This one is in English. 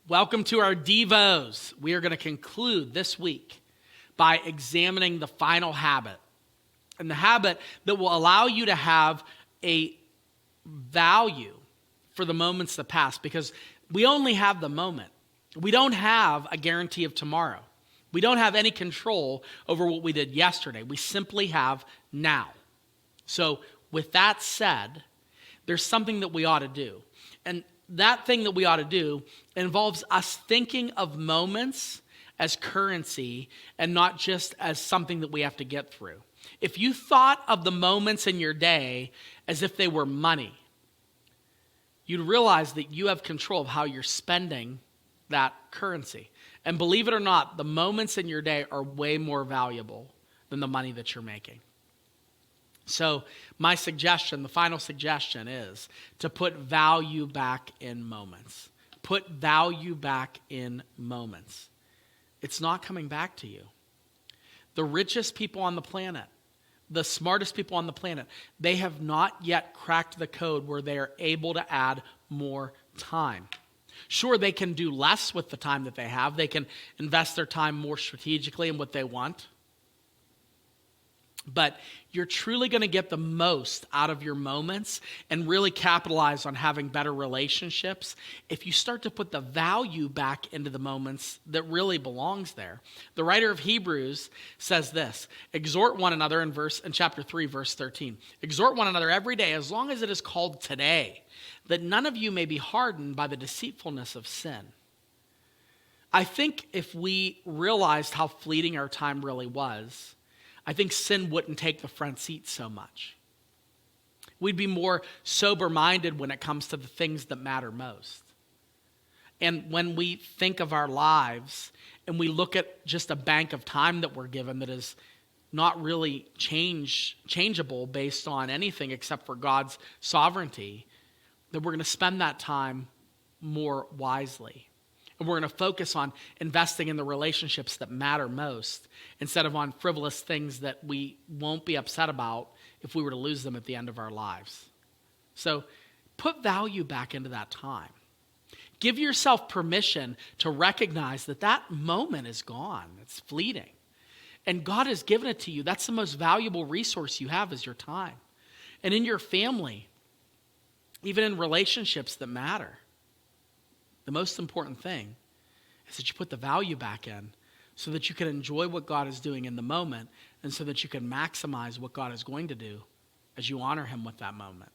Welcome to our Devos. We are going to conclude this week by examining the final habit, and the habit that will allow you to have a value for the moments that pass, because we only have the moment. We don't have a guarantee of tomorrow. We don't have any control over what we did yesterday. We simply have now. So with that said, there's something that we ought to do. And that thing that we ought to do involves us thinking of moments as currency and not just as something that we have to get through. If you thought of the moments in your day as if they were money, you'd realize that you have control of how you're spending that currency. And believe it or not, the moments in your day are way more valuable than the money that you're making. So my suggestion, the final suggestion, is to put value back in moments. Put value back in moments. It's not coming back to you. The richest people on the planet, the smartest people on the planet, they have not yet cracked the code where they are able to add more time. Sure, they can do less with the time that they have. They can invest their time more strategically in what they want. But you're truly going to get the most out of your moments and really capitalize on having better relationships if you start to put the value back into the moments that really belongs there. The writer of Hebrews says this: exhort one another in chapter 3, verse 13. Exhort one another every day, as long as it is called today, that none of you may be hardened by the deceitfulness of sin. I think if we realized how fleeting our time really was, I think sin wouldn't take the front seat so much. We'd be more sober-minded when it comes to the things that matter most. And when we think of our lives and we look at just a bank of time that we're given that is not really changeable based on anything except for God's sovereignty, that we're going to spend that time more wisely. And we're going to focus on investing in the relationships that matter most instead of on frivolous things that we won't be upset about if we were to lose them at the end of our lives. So put value back into that time. Give yourself permission to recognize that that moment is gone. It's fleeting. And God has given it to you. That's the most valuable resource you have is your time. And in your family, even in relationships that matter, the most important thing is that you put the value back in so that you can enjoy what God is doing in the moment and so that you can maximize what God is going to do as you honor him with that moment.